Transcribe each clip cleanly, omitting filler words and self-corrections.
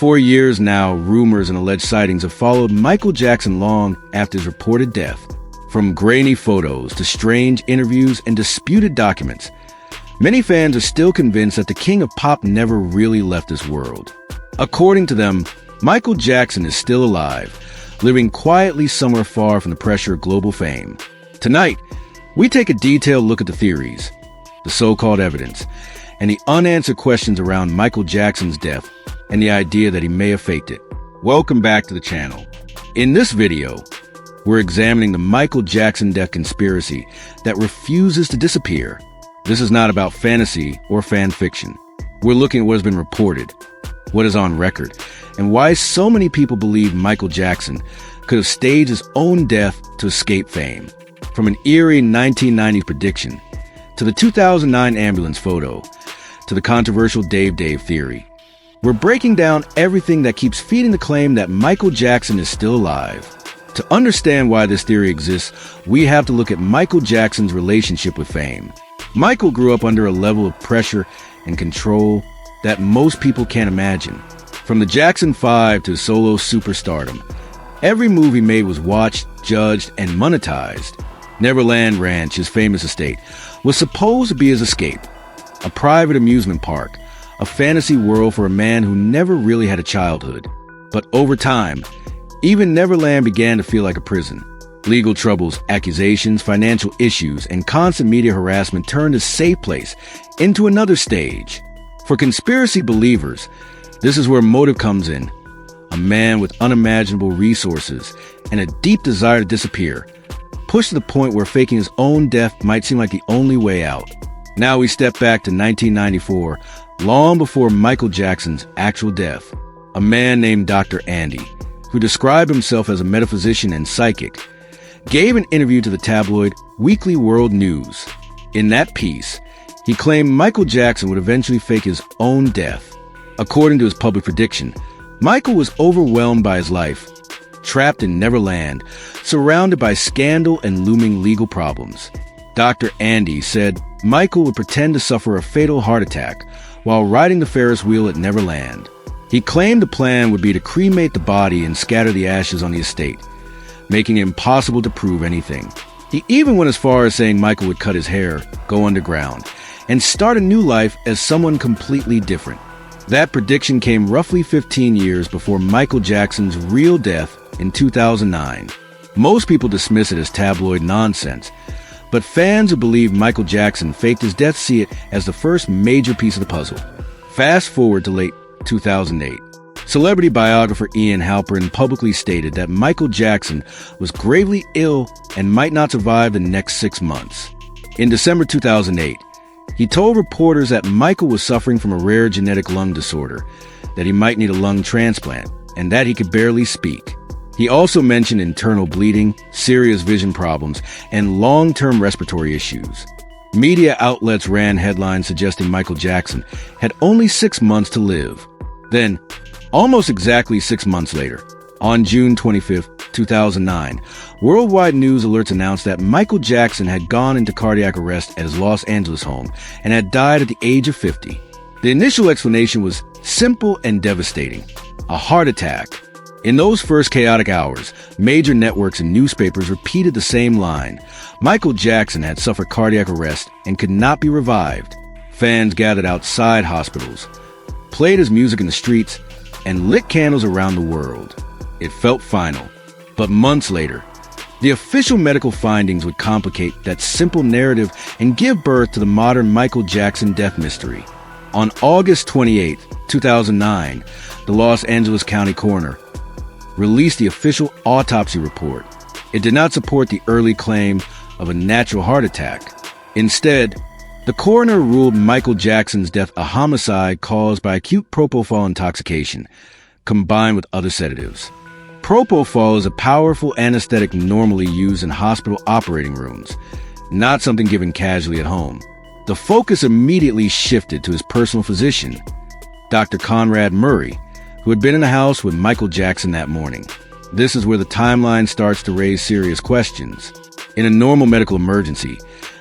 For years now, rumors and alleged sightings have followed Michael Jackson long after his reported death. From grainy photos to strange interviews and disputed documents, many fans are still convinced that the king of pop never really left this world. According to them, Michael Jackson is still alive, living quietly somewhere far from the pressure of global fame. Tonight, we take a detailed look at the theories, the so-called evidence, and the unanswered questions around Michael Jackson's death and the idea that he may have faked it. Welcome back to the channel. In this video, we're examining the Michael Jackson death conspiracy that refuses to disappear. This is not about fantasy or fan fiction. We're looking at what has been reported, what is on record, and why so many people believe Michael Jackson could have staged his own death to escape fame. From an eerie 1990s prediction, to the 2009 ambulance photo, to the controversial Dave theory. We're breaking down everything that keeps feeding the claim that Michael Jackson is still alive. To understand why this theory exists, we have to look at Michael Jackson's relationship with fame. Michael grew up under a level of pressure and control that most people can't imagine. From the Jackson 5 to solo superstardom, every move he made was watched, judged, and monetized. Neverland Ranch, his famous estate, was supposed to be his escape, a private amusement park, a fantasy world for a man who never really had a childhood. But over time, even Neverland began to feel like a prison. Legal troubles, accusations, financial issues, and constant media harassment turned his safe place into another stage. For conspiracy believers, this is where motive comes in. A man with unimaginable resources and a deep desire to disappear, pushed to the point where faking his own death might seem like the only way out. Now we step back to 1994, long before Michael Jackson's actual death. A man named Dr. Andy, who described himself as a metaphysician and psychic, gave an interview to the tabloid Weekly World News. In that piece, he claimed Michael Jackson would eventually fake his own death. According to his public prediction, Michael was overwhelmed by his life, trapped in Neverland, surrounded by scandal and looming legal problems. Dr. Andy said Michael would pretend to suffer a fatal heart attack while riding the Ferris wheel at Neverland. He claimed the plan would be to cremate the body and scatter the ashes on the estate, making it impossible to prove anything. He even went as far as saying Michael would cut his hair, go underground, and start a new life as someone completely different. That prediction came roughly 15 years before Michael Jackson's real death in 2009. Most people dismiss it as tabloid nonsense, but fans who believe Michael Jackson faked his death see it as the first major piece of the puzzle. Fast forward to late 2008. Celebrity biographer Ian Halperin publicly stated that Michael Jackson was gravely ill and might not survive the next 6 months. In December 2008, he told reporters that Michael was suffering from a rare genetic lung disorder, that he might need a lung transplant, and that he could barely speak. He also mentioned internal bleeding, serious vision problems, and long-term respiratory issues. Media outlets ran headlines suggesting Michael Jackson had only 6 months to live. Then, almost exactly 6 months later, on June 25, 2009, worldwide news alerts announced that Michael Jackson had gone into cardiac arrest at his Los Angeles home and had died at the age of 50. The initial explanation was simple and devastating: a heart attack. In those first chaotic hours, major networks and newspapers repeated the same line: Michael Jackson had suffered cardiac arrest and could not be revived. Fans gathered outside hospitals, played his music in the streets, and lit candles around the world. It felt final. But months later, the official medical findings would complicate that simple narrative and give birth to the modern Michael Jackson death mystery. On August 28, 2009, the Los Angeles County coroner released the official autopsy report. It did not support the early claim of a natural heart attack. Instead, the coroner ruled Michael Jackson's death a homicide caused by acute propofol intoxication, combined with other sedatives. Propofol is a powerful anesthetic normally used in hospital operating rooms, not something given casually at home. The focus immediately shifted to his personal physician, Dr. Conrad Murray, who had been in the house with Michael Jackson that morning. This is where the timeline starts to raise serious questions. In a normal medical emergency,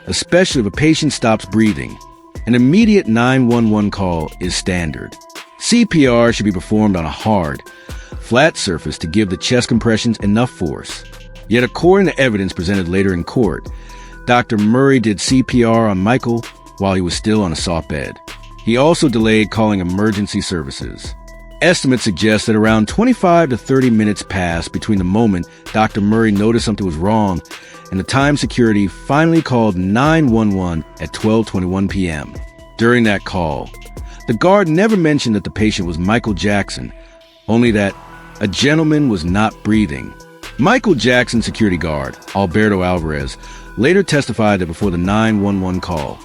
especially if a patient stops breathing, an immediate 911 call is standard. CPR should be performed on a hard, flat surface to give the chest compressions enough force. Yet according to evidence presented later in court, Dr. Murray did CPR on Michael while he was still on a soft bed. He also delayed calling emergency services. Estimates suggest that around 25 to 30 minutes passed between the moment Dr. Murray noticed something was wrong and the time security finally called 911 at 12:21 p.m. During that call, the guard never mentioned that the patient was Michael Jackson, only that a gentleman was not breathing. Michael Jackson security guard, Alberto Alvarez, later testified that before the 911 call,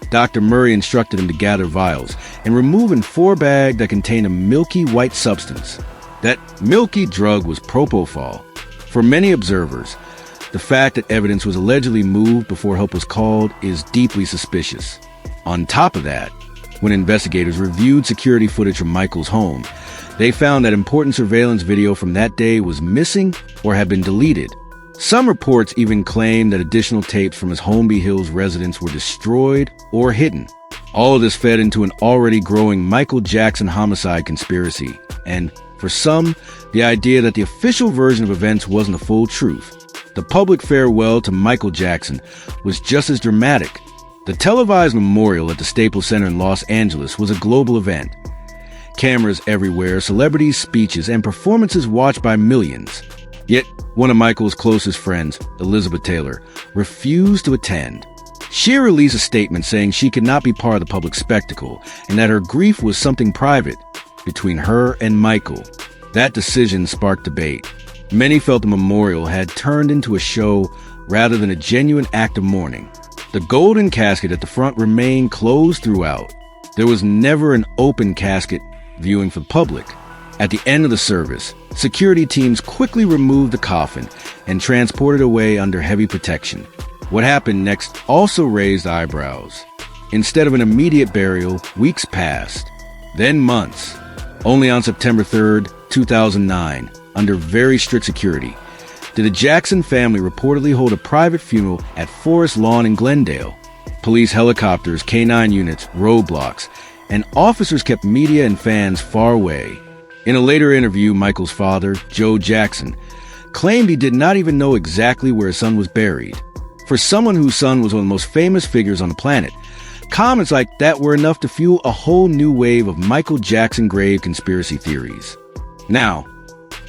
Dr. Murray instructed him to gather vials and remove a 4-bag that contained a milky white substance. That milky drug was propofol. For many observers, the fact that evidence was allegedly moved before help was called is deeply suspicious. On top of that, when investigators reviewed security footage from Michael's home, they found that important surveillance video from that day was missing or had been deleted. Some reports even claim that additional tapes from his Holmby Hills residence were destroyed or hidden. All of this fed into an already growing Michael Jackson homicide conspiracy, and for some, the idea that the official version of events wasn't the full truth. The public farewell to Michael Jackson was just as dramatic. The televised memorial at the Staples Center in Los Angeles was a global event. Cameras everywhere, celebrities' speeches, and performances watched by millions. Yet, one of Michael's closest friends, Elizabeth Taylor, refused to attend. She released a statement saying she could not be part of the public spectacle and that her grief was something private between her and Michael. That decision sparked debate. Many felt the memorial had turned into a show rather than a genuine act of mourning. The golden casket at the front remained closed throughout. There was never an open casket viewing for the public. At the end of the service, security teams quickly removed the coffin and transported it away under heavy protection. What happened next also raised eyebrows. Instead of an immediate burial, weeks passed, then months. Only on September 3rd, 2009, under very strict security, did the Jackson family reportedly hold a private funeral at Forest Lawn in Glendale. Police helicopters, K-9 units, roadblocks, and officers kept media and fans far away. In a later interview, Michael's father, Joe Jackson, claimed he did not even know exactly where his son was buried. For someone whose son was one of the most famous figures on the planet, comments like that were enough to fuel a whole new wave of Michael Jackson grave conspiracy theories. Now,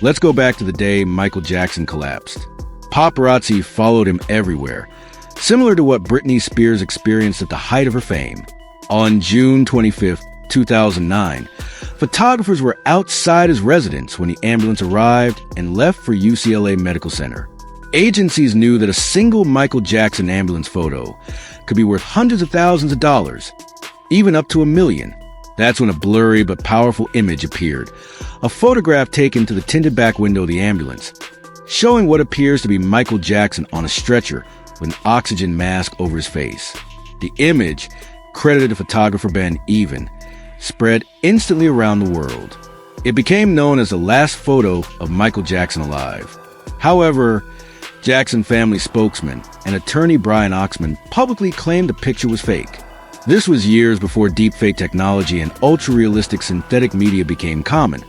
let's go back to the day Michael Jackson collapsed. Paparazzi followed him everywhere, similar to what Britney Spears experienced at the height of her fame. On June 25th, 2009, photographers were outside his residence when the ambulance arrived and left for UCLA Medical Center. Agencies knew that a single Michael Jackson ambulance photo could be worth hundreds of thousands of dollars, even up to $1 million. That's when a blurry but powerful image appeared, a photograph taken to the tinted back window of the ambulance, showing what appears to be Michael Jackson on a stretcher with an oxygen mask over his face. The image, credited to photographer Ben Even, spread instantly around the world. It became known as the last photo of Michael Jackson alive. However, Jackson family spokesman and attorney Brian Oxman publicly claimed the picture was fake. This was years before deepfake technology and ultra-realistic synthetic media became common,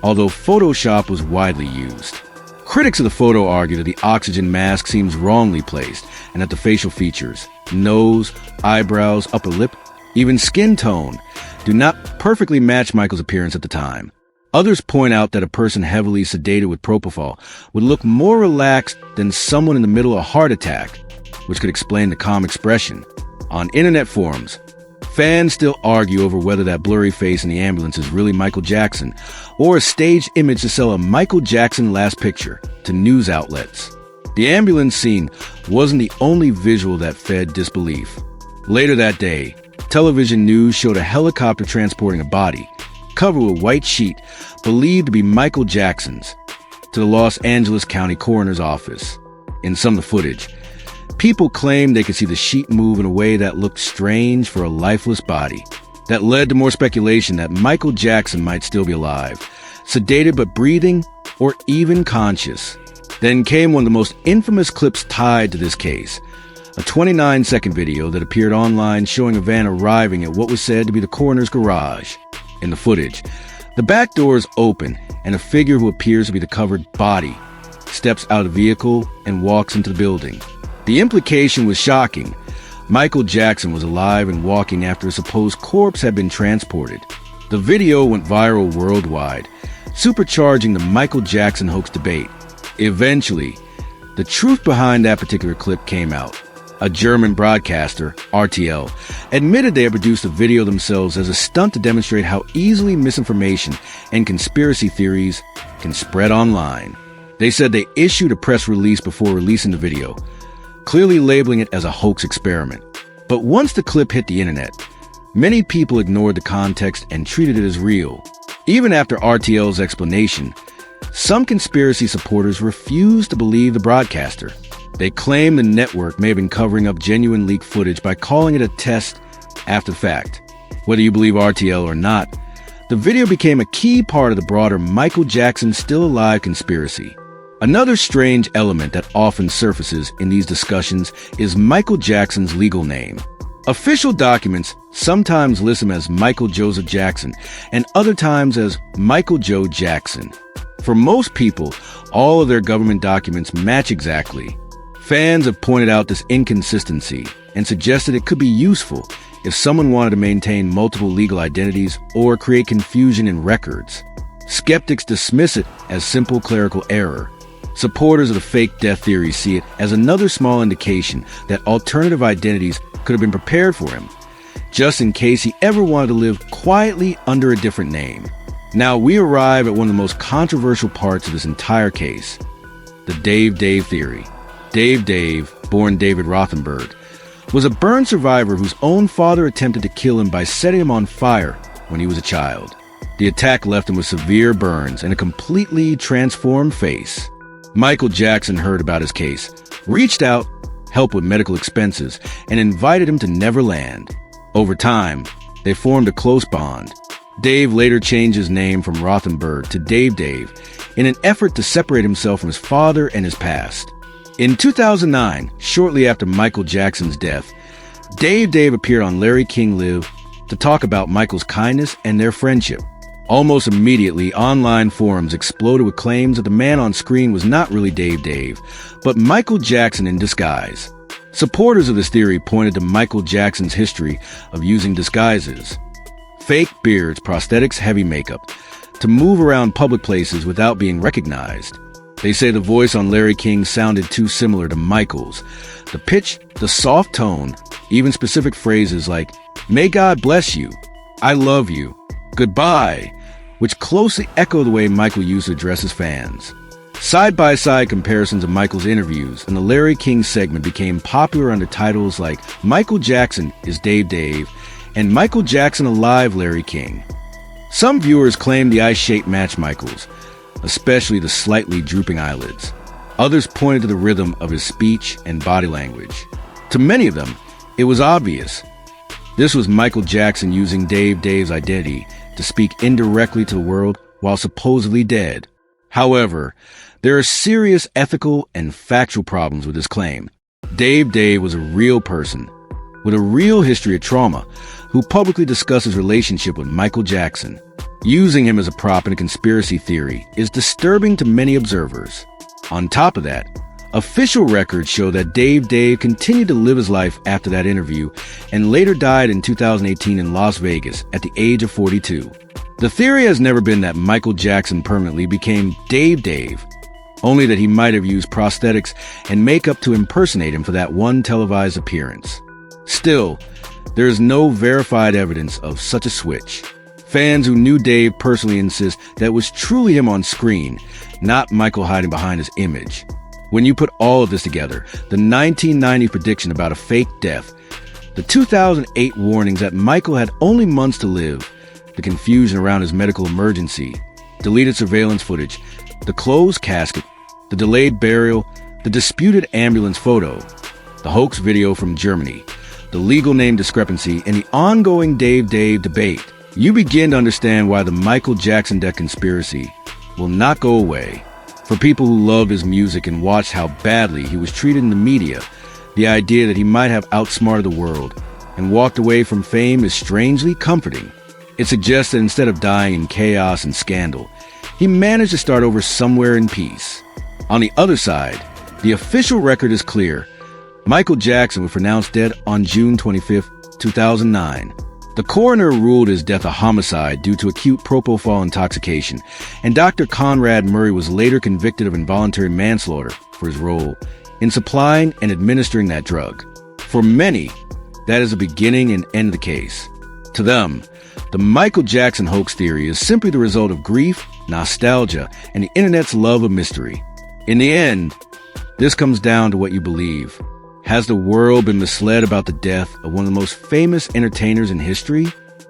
although Photoshop was widely used. Critics of the photo argue that the oxygen mask seems wrongly placed and that the facial features, nose, eyebrows, upper lip, even skin tone, do not perfectly match Michael's appearance at the time. Others point out that a person heavily sedated with propofol would look more relaxed than someone in the middle of a heart attack, which could explain the calm expression. On internet forums, fans still argue over whether that blurry face in the ambulance is really Michael Jackson or a staged image to sell a Michael Jackson last picture to news outlets. The ambulance scene wasn't the only visual that fed disbelief. Later that day, television news showed a helicopter transporting a body, covered with a white sheet, believed to be Michael Jackson's, to the Los Angeles County Coroner's Office. In some of the footage, people claimed they could see the sheet move in a way that looked strange for a lifeless body. That led to more speculation that Michael Jackson might still be alive, sedated but breathing, or even conscious. Then came one of the most infamous clips tied to this case, a 29-second video that appeared online showing a van arriving at what was said to be the coroner's garage. In the footage, the back door is open and a figure who appears to be the covered body steps out of the vehicle and walks into the building. The implication was shocking. Michael Jackson was alive and walking after a supposed corpse had been transported. The video went viral worldwide, supercharging the Michael Jackson hoax debate. Eventually, the truth behind that particular clip came out. A German broadcaster, RTL, admitted they had produced the video themselves as a stunt to demonstrate how easily misinformation and conspiracy theories can spread online. They said they issued a press release before releasing the video, clearly labeling it as a hoax experiment. But once the clip hit the internet, many people ignored the context and treated it as real. Even after RTL's explanation, some conspiracy supporters refused to believe the broadcaster. They claimed the network may have been covering up genuine leaked footage by calling it a test after the fact. Whether you believe RTL or not, the video became a key part of the broader Michael Jackson still alive conspiracy. Another strange element that often surfaces in these discussions is Michael Jackson's legal name. Official documents sometimes list him as Michael Joseph Jackson and other times as Michael Joe Jackson. For most people, all of their government documents match exactly. Fans have pointed out this inconsistency and suggested it could be useful if someone wanted to maintain multiple legal identities or create confusion in records. Skeptics dismiss it as simple clerical error. Supporters of the fake death theory see it as another small indication that alternative identities could have been prepared for him, just in case he ever wanted to live quietly under a different name. Now we arrive at one of the most controversial parts of this entire case, the Dave theory. Dave, born David Rothenberg, was a burn survivor whose own father attempted to kill him by setting him on fire when he was a child. The attack left him with severe burns and a completely transformed face. Michael Jackson heard about his case, reached out, helped with medical expenses, and invited him to Neverland. Over time, they formed a close bond. Dave later changed his name from Rothenberg to Dave in an effort to separate himself from his father and his past. In 2009, shortly after Michael Jackson's death, Dave appeared on Larry King Live to talk about Michael's kindness and their friendship. Almost immediately, online forums exploded with claims that the man on screen was not really Dave, but Michael Jackson in disguise. Supporters of this theory pointed to Michael Jackson's history of using disguises, fake beards, prosthetics, heavy makeup, to move around public places without being recognized. They say the voice on Larry King sounded too similar to Michael's. The pitch, the soft tone, even specific phrases like, "May God bless you," "I love you," "Goodbye," which closely echo the way Michael used to address his fans. Side-by-side comparisons of Michael's interviews in the Larry King segment became popular under titles like Michael Jackson is Dave and Michael Jackson Alive Larry King. Some viewers claimed the eye shape matched Michael's, especially the slightly drooping eyelids. Others pointed to the rhythm of his speech and body language. To many of them, it was obvious. This was Michael Jackson using Dave's identity to speak indirectly to the world while supposedly dead. However, there are serious ethical and factual problems with this claim. Dave was a real person with a real history of trauma who publicly discussed his relationship with Michael Jackson. Using him as a prop in a conspiracy theory is disturbing to many observers. On top of that, official records show that Dave continued to live his life after that interview and later died in 2018 in Las Vegas at the age of 42. The theory has never been that Michael Jackson permanently became Dave, only that he might have used prosthetics and makeup to impersonate him for that one televised appearance. Still, there is no verified evidence of such a switch. Fans who knew Dave personally insist that it was truly him on screen, not Michael hiding behind his image. When you put all of this together, the 1990 prediction about a fake death, the 2008 warnings that Michael had only months to live, the confusion around his medical emergency, deleted surveillance footage, the closed casket, the delayed burial, the disputed ambulance photo, the hoax video from Germany, the legal name discrepancy, and the ongoing Dave debate, you begin to understand why the Michael Jackson death conspiracy will not go away. For people who loved his music and watched how badly he was treated in the media, the idea that he might have outsmarted the world and walked away from fame is strangely comforting. It suggests that instead of dying in chaos and scandal, he managed to start over somewhere in peace. On the other side, the official record is clear. Michael Jackson was pronounced dead on June 25, 2009. The coroner ruled his death a homicide due to acute propofol intoxication, and Dr. Conrad Murray was later convicted of involuntary manslaughter for his role in supplying and administering that drug. For many, that is the beginning and end of the case. To them, the Michael Jackson hoax theory is simply the result of grief, nostalgia, and the internet's love of mystery. In the end, this comes down to what you believe. Has the world been misled about the death of one of the most famous entertainers in history?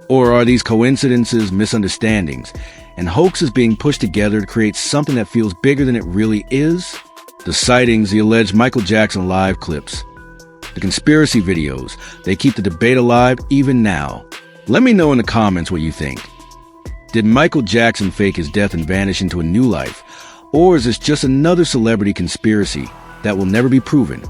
Or are these coincidences, misunderstandings, and hoaxes being pushed together to create something that feels bigger than it really is? The sightings, the alleged Michael Jackson live clips, the conspiracy videos, they keep the debate alive even now. Let me know in the comments what you think. Did Michael Jackson fake his death and vanish into a new life? Or is this just another celebrity conspiracy that will never be proven?